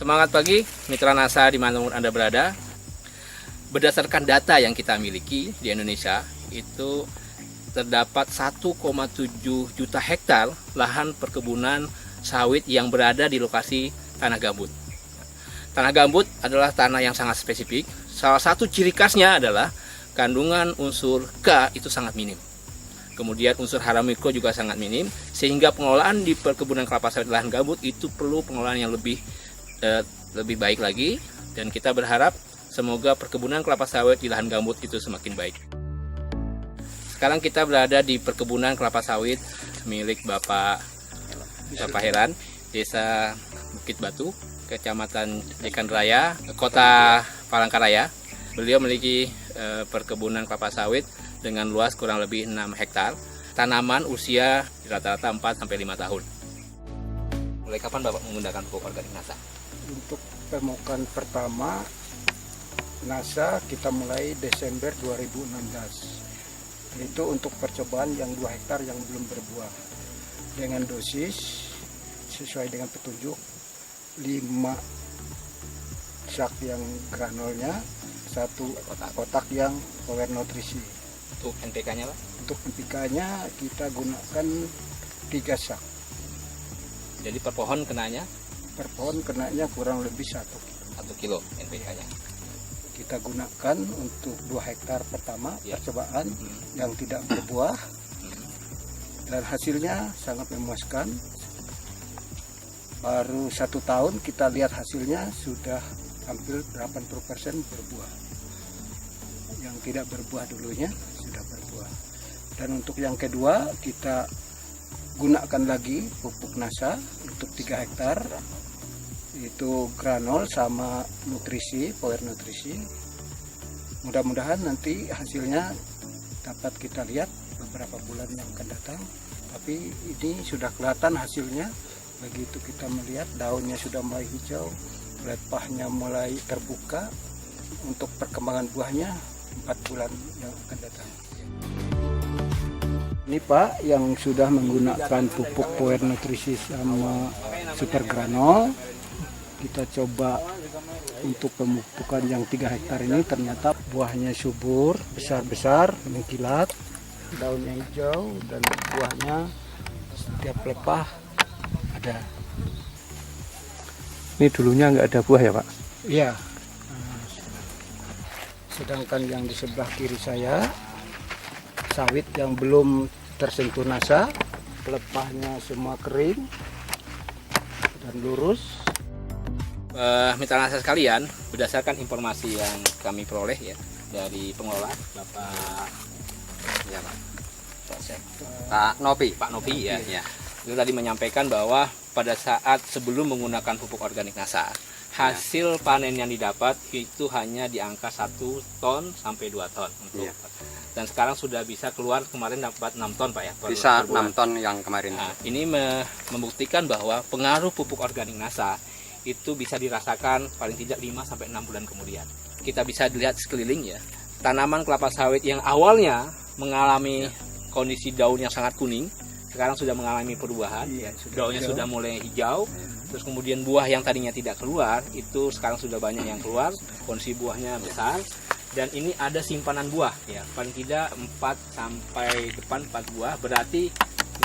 Semangat pagi, mitra NASA dimanapun Anda berada. Berdasarkan data yang kita miliki di Indonesia, itu terdapat 1,7 juta hektar lahan perkebunan sawit yang berada di lokasi tanah gambut. Tanah gambut adalah tanah yang sangat spesifik. Salah satu ciri khasnya adalah kandungan unsur K itu sangat minim. Kemudian unsur hara mikro juga sangat minim, sehingga pengelolaan di perkebunan kelapa sawit lahan gambut itu perlu pengelolaan yang lebih baik lagi, dan kita berharap semoga perkebunan kelapa sawit di lahan gambut itu semakin baik. Sekarang kita berada di perkebunan kelapa sawit milik Bapak Heran, Desa Bukit Batu, Kecamatan Jekan Raya, Kota Palangkaraya. Beliau memiliki perkebunan kelapa sawit dengan luas kurang lebih 6 hektar. Tanaman usia rata-rata 4-5 tahun. Mulai kapan Bapak menggunakan pupuk organik NASA? Untuk pemupukan pertama NASA kita mulai Desember 2016. Itu untuk percobaan yang 2 hektar yang belum berbuah. Dengan dosis sesuai dengan petunjuk 5 sak yang granulnya, 1 kotak yang power nutrisi. Untuk NPK-nya Pak? Untuk NPK-nya kita gunakan 3 sak. Jadi per pohon kenanya? Per pohon kenanya kurang lebih 1 kilo NPK-nya. Kita gunakan untuk 2 hektar pertama percobaan yang tidak berbuah, dan hasilnya sangat memuaskan. Baru 1 tahun kita lihat hasilnya sudah hampir 80% berbuah. Yang tidak berbuah dulunya sudah berbuah. Dan untuk yang kedua kita gunakan lagi pupuk NASA untuk 3 hektar, itu granul sama nutrisi, power nutrisi. Mudah-mudahan nanti hasilnya dapat kita lihat beberapa bulan yang akan datang. Tapi ini sudah kelihatan hasilnya. Begitu kita melihat daunnya sudah mulai hijau, lepahnya mulai terbuka. Untuk perkembangan buahnya 4 bulan yang akan datang. Ini Pak yang sudah menggunakan pupuk power nutrisi sama super granul. Kita coba untuk pemupukan yang 3 hektar ini, ternyata buahnya subur, besar-besar, mengkilat, daunnya hijau, dan buahnya setiap lepah ada. Ini dulunya nggak ada buah ya Pak? Iya. Sedangkan yang di sebelah kiri saya, sawit yang belum tersentuh NASA, lepahnya semua kering dan lurus. Mitra NASA sekalian, berdasarkan informasi yang kami peroleh ya dari pengelola Pak Novi ya. Itu tadi menyampaikan bahwa pada saat sebelum menggunakan pupuk organik NASA, hasil panen yang didapat itu hanya di angka 1 ton sampai 2 ton untuk. Dan sekarang sudah bisa keluar, kemarin dapat 6 ton Pak ya. Bisa 6 ton yang kemarin. Nah, ini membuktikan bahwa pengaruh pupuk organik NASA itu bisa dirasakan paling tidak 5-6 bulan kemudian. Kita bisa lihat sekeliling ya, tanaman kelapa sawit yang awalnya mengalami kondisi daun yang sangat kuning, sekarang sudah mengalami perubahan, daunnya sudah mulai hijau, terus kemudian buah yang tadinya tidak keluar, itu sekarang sudah banyak yang keluar, kondisi buahnya besar, dan ini ada simpanan buah ya, paling tidak 4 buah, berarti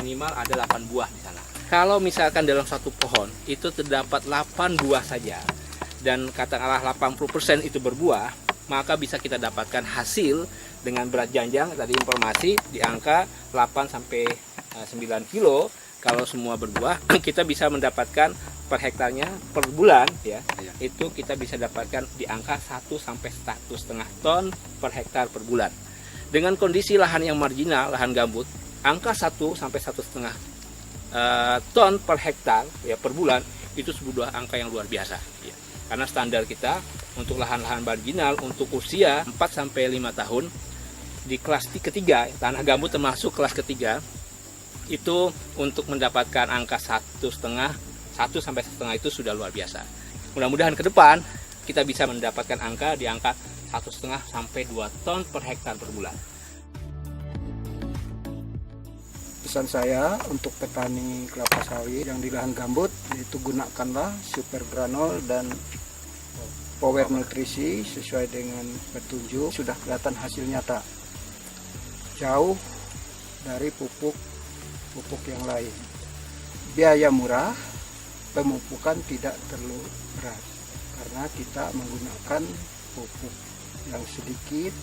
minimal ada 8 buah di sana. Kalau misalkan dalam satu pohon itu terdapat 8 buah saja, dan katakanlah 80% itu berbuah, maka bisa kita dapatkan hasil dengan berat janjang tadi informasi di angka 8-9 kilo. Kalau semua berbuah, kita bisa mendapatkan per hektarnya per bulan ya, itu kita bisa dapatkan di angka 1-1,5 ton per hektar per bulan. Dengan kondisi lahan yang marginal, lahan gambut, angka 1-1,5 ton per hektar ya per bulan itu sebuah angka yang luar biasa ya. Karena standar kita untuk lahan-lahan marginal untuk usia 4-5 tahun di kelas ketiga, tanah gambut termasuk kelas ketiga, itu untuk mendapatkan angka 1,5 itu sudah luar biasa. Mudah-mudahan ke depan kita bisa mendapatkan angka di angka 1,5-2 ton per hektar per bulan. pesan saya untuk petani kelapa sawit yang di lahan gambut, yaitu gunakanlah super granul dan power nutrisi sesuai dengan petunjuk. Sudah kelihatan hasil nyata, jauh dari pupuk yang lain. Biaya murah, pemupukan tidak terlalu berat karena kita menggunakan pupuk yang sedikit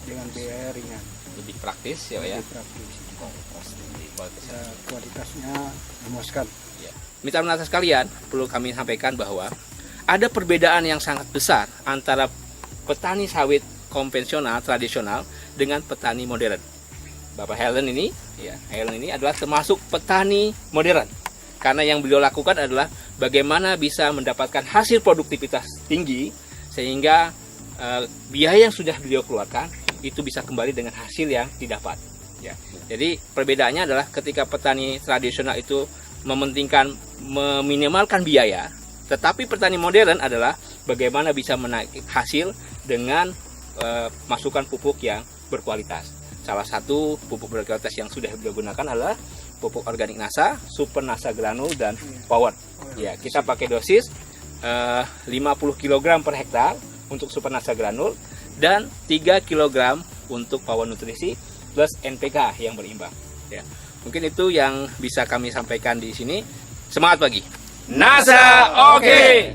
dengan biaya ringan. Lebih praktis ya, Pak, ya. Lebih praktis. Ya, kualitasnya memuaskan. Ya. Mitra Nasa sekalian, perlu kami sampaikan bahwa ada perbedaan yang sangat besar antara petani sawit konvensional tradisional dengan petani modern. Bapak Helen ini adalah termasuk petani modern. Karena yang beliau lakukan adalah bagaimana bisa mendapatkan hasil produktivitas tinggi sehingga biaya yang sudah beliau keluarkan itu bisa kembali dengan hasil yang didapat. Ya. Jadi perbedaannya adalah ketika petani tradisional itu meminimalkan biaya, tetapi petani modern adalah bagaimana bisa menaikkan hasil dengan masukan pupuk yang berkualitas. Salah satu pupuk berkualitas yang sudah beliau gunakan adalah pupuk organik Nasa, Super Nasa Granul dan Power. Ya, kita pakai dosis 50 kg per hektar untuk Super Nasa Granul dan 3 kg untuk Power Nutrisi plus NPK yang berimbang. Ya, mungkin itu yang bisa kami sampaikan di sini. Semangat pagi. Nasa oke.